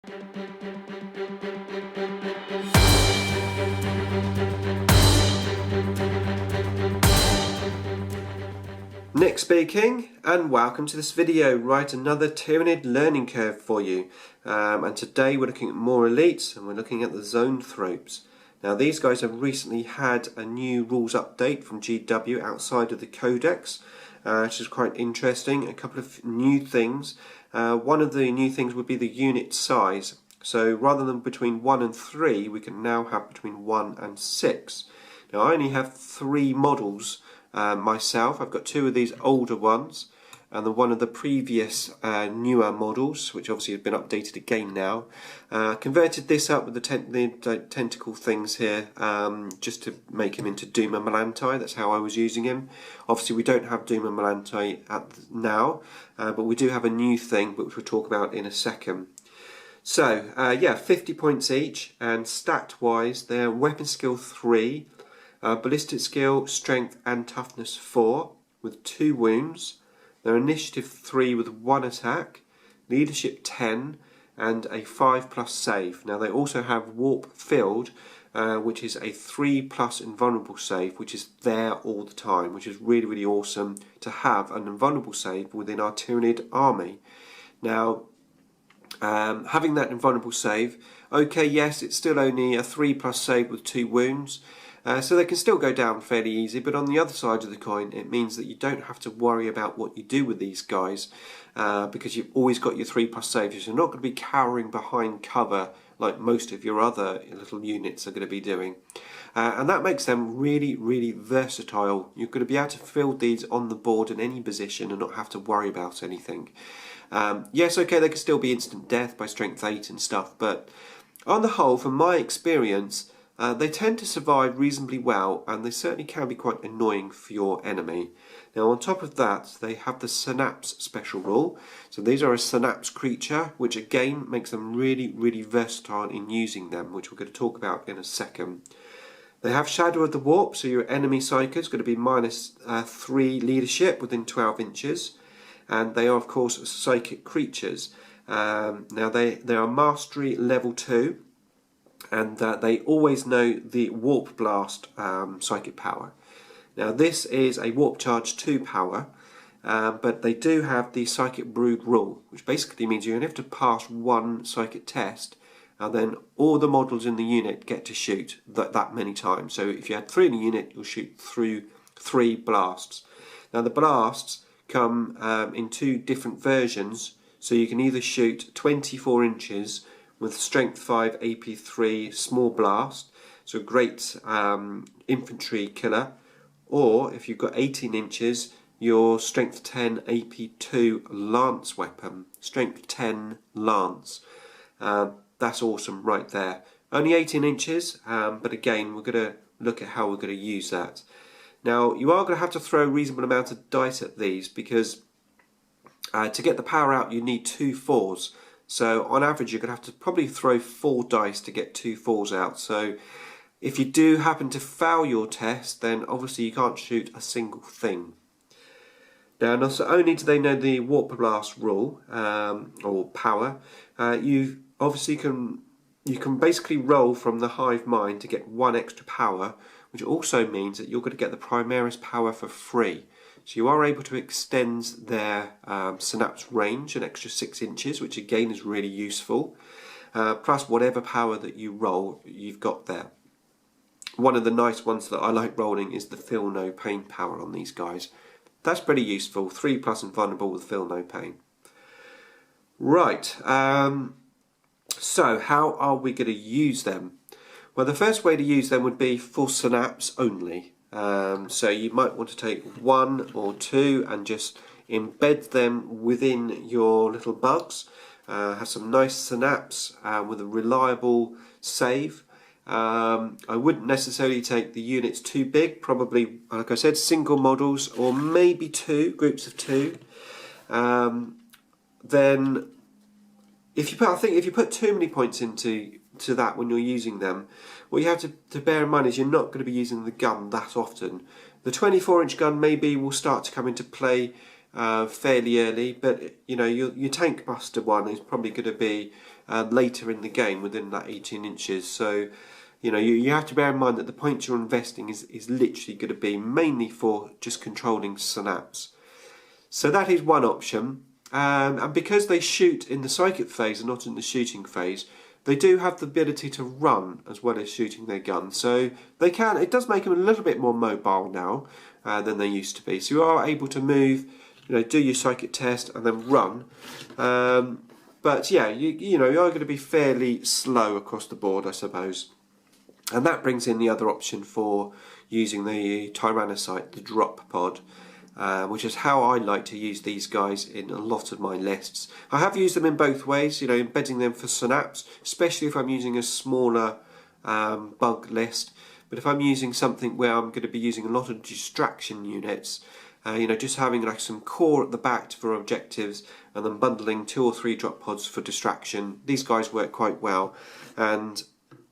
Nick speaking, and welcome to this video. Right, another Tyranid Learning Curve for you. And today we're looking at more elites, and we're looking at the Zoanthropes. Now these guys have recently had a new rules update from GW outside of the codex, which is quite interesting. A couple of new things. One of the new things would be the unit size. So rather than between 1 and 3, we can now have between 1 and 6. Now I only have 3 models myself. I've got 2 of these older ones and then one of the previous newer models, which obviously have been updated again now. Converted this up with the tentacle things here, just to make him into Doom and Melanti. That's how I was using him. Obviously we don't have Doom and Melanti now, but we do have a new thing which we'll talk about in a second. So yeah, 50 points each, and stat wise they're weapon skill 3, ballistic skill, strength and toughness 4 with 2 wounds. They're initiative 3 with 1 attack, leadership 10 and a 5+ save. Now they also have warp filled, which is a 3+ invulnerable save, which is there all the time, which is really awesome to have an invulnerable save within our Tyranid army. Now having that invulnerable save, okay, yes, it's still only a 3+ save with 2 wounds. So they can still go down fairly easy, but on the other side of the coin it means that you don't have to worry about what you do with these guys, because you've always got your 3+ saves. You're not going to be cowering behind cover like most of your other little units are going to be doing. And that makes them really versatile. You're going to be able to field these on the board in any position and not have to worry about anything. Yes, okay, they can still be instant death by strength 8 and stuff, but on the whole, from my experience, they tend to survive reasonably well, and they certainly can be quite annoying for your enemy. Now on top of that, they have the synapse special rule. So these are a synapse creature, which again makes them really versatile in using them, which we're going to talk about in a second. They have Shadow of the Warp, so your enemy psyker is going to be -3 leadership within 12 inches. And they are of course psychic creatures. Now they are mastery level 2. And they always know the Warp Blast psychic power. Now this is a Warp Charge 2 power, but they do have the Psychic Brood rule, which basically means you only have to pass 1 psychic test, and then all the models in the unit get to shoot that many times. So if you had 3 in a unit, you'll shoot through 3 blasts. Now the blasts come in 2 different versions, so you can either shoot 24 inches with strength 5 AP 3 small blast, so great infantry killer, or if you've got 18 inches, your strength 10 AP 2 lance weapon, strength 10 lance. That's awesome right there. Only 18 inches, but again we're going to look at how we're going to use that. Now you are going to have to throw a reasonable amount of dice at these, because to get the power out you need 2 4s. So on average you're going to have to probably throw 4 dice to get 2 4s out. So if you do happen to fail your test, then obviously you can't shoot a single thing. Now not only do they know the Warp Blast rule, or power, you obviously can basically roll from the hive mind to get 1 extra power, which also means that you're going to get the Primaris power for free. So you are able to extend their synapse range an extra 6 inches, which again is really useful. Plus whatever power that you roll, you've got there. One of the nice ones that I like rolling is the Feel No Pain power on these guys. That's pretty useful. 3+ invulnerable with Feel No Pain. Right, so how are we going to use them? Well, the first way to use them would be for synapse only. So you might want to take 1 or 2 and just embed them within your little bugs. Have some nice synapse with a reliable save. I wouldn't necessarily take the units too big, probably, like I said, single models or maybe 2, groups of 2. Then if you put too many points into that when you're using them, what you have to bear in mind is you're not going to be using the gun that often. The 24-inch gun maybe will start to come into play fairly early, but you know your tank buster one is probably going to be later in the game within that 18 inches. So you know, you have to bear in mind that the points you're investing is literally going to be mainly for just controlling synapse. So that is one option. And because they shoot in the psychic phase and not in the shooting phase, they do have the ability to run as well as shooting their gun. So they can. It does make them a little bit more mobile now than they used to be. So you are able to move, you know, do your psychic test and then run. But yeah, you know, you are going to be fairly slow across the board, I suppose. And that brings in the other option for using the Tyrannocyte, the drop pod, which is how I like to use these guys in a lot of my lists. I have used them in both ways, you know, embedding them for synapse, especially if I'm using a smaller bug list. But if I'm using something where I'm going to be using a lot of distraction units, you know, just having like some core at the back for objectives and then bundling 2 or 3 drop pods for distraction, these guys work quite well. And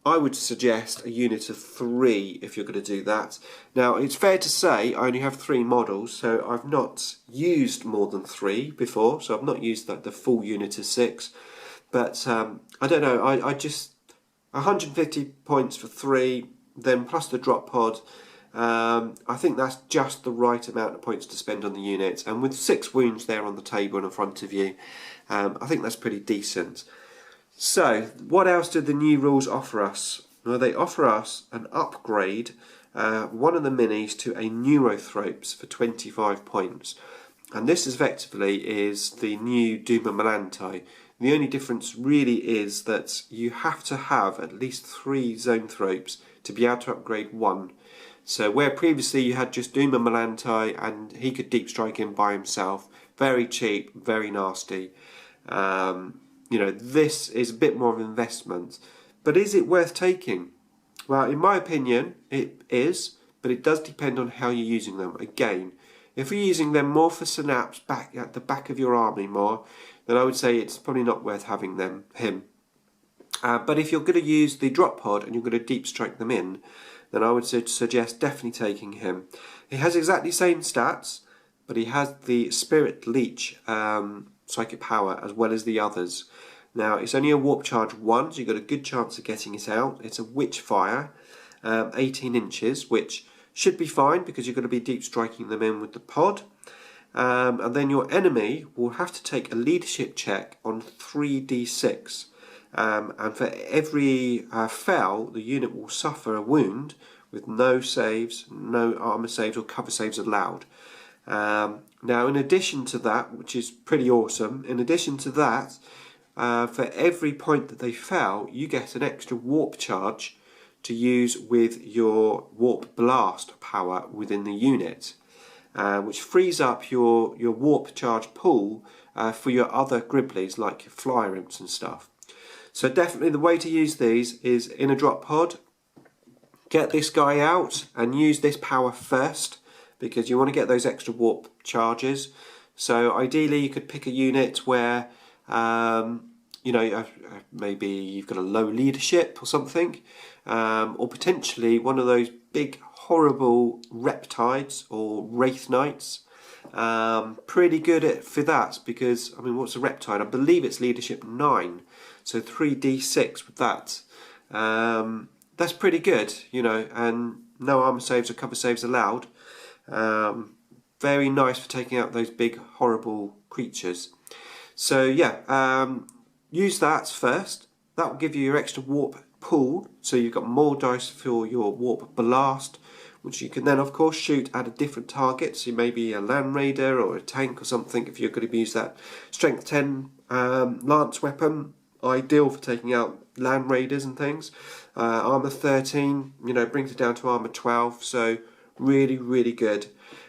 I would suggest a unit of 3 if you're going to do that. Now, it's fair to say I only have 3 models, so I've not used more than 3 before, so I've not used the full unit of 6. But I don't know, I just 150 points for 3, then plus the drop pod. I think that's just the right amount of points to spend on the unit, and with 6 wounds there on the table in front of you, I think that's pretty decent. So, what else did the new rules offer us? Well, they offer us an upgrade, one of the minis, to a Neurothropes for 25 points. And this effectively is the new Duma Melanti. The only difference really is that you have to have at least 3 Zoanthropes to be able to upgrade 1. So where previously you had just Duma Melanti and he could deep strike him by himself, very cheap, very nasty. You know, this is a bit more of an investment. But is it worth taking? Well, in my opinion, it is, but it does depend on how you're using them. Again, if you're using them more for synapse back at the back of your army more, then I would say it's probably not worth having him. But if you're going to use the drop pod and you're going to deep strike them in, then I would suggest definitely taking him. He has exactly the same stats, but he has the Spirit Leech psychic power as well as the others. Now, it's only a warp charge 1, so you've got a good chance of getting it out. It's a witch fire, 18 inches, which should be fine because you're going to be deep striking them in with the pod. And then your enemy will have to take a leadership check on 3d6. And for every fail, the unit will suffer a wound with no saves, no armor saves or cover saves allowed. Now, in addition to that, which is pretty awesome, in addition to that, for every point that they fail, you get an extra warp charge to use with your warp blast power within the unit, which frees up your warp charge pool for your other Gribblies, like your flyer imps and stuff. So definitely the way to use these is in a drop pod. Get this guy out and use this power first, because you want to get those extra warp charges. So ideally you could pick a unit where you know, maybe you've got a low leadership or something, or potentially one of those big horrible Reptides or Wraith Knights. Pretty good for that, because I mean, what's a Reptide? I believe it's leadership 9, so 3d6 with that. That's pretty good, you know, and no armor saves or cover saves allowed. Very nice for taking out those big horrible creatures. So yeah, use that first. That will give you your extra warp pool, so you've got more dice for your warp blast, which you can then of course shoot at a different target. So maybe a land raider or a tank or something, if you're going to use that strength 10 lance weapon, ideal for taking out land raiders and things. Armor 13, you know, brings it down to armor 12, so really good.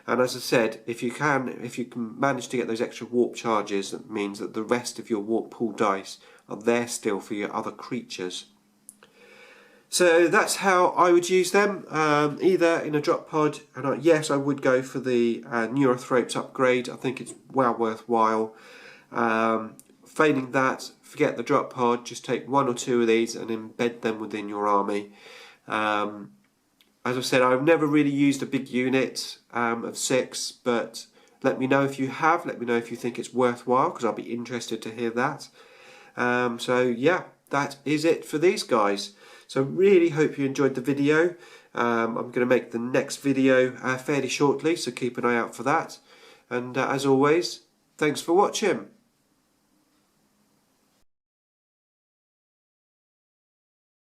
And as I said, if you can manage to get those extra warp charges, that means that the rest of your warp pool dice are there still for your other creatures. So that's how I would use them, either in a drop pod, and yes, I would go for the Neurothropes upgrade. I think it's well worthwhile. Failing that, forget the drop pod, just take 1 or 2 of these and embed them within your army. As I said, I've never really used a big unit of 6, but let me know if you have. Let me know if you think it's worthwhile, because I'll be interested to hear that. So yeah, that is it for these guys. So really hope you enjoyed the video. I'm going to make the next video fairly shortly, so keep an eye out for that. And as always, thanks for watching.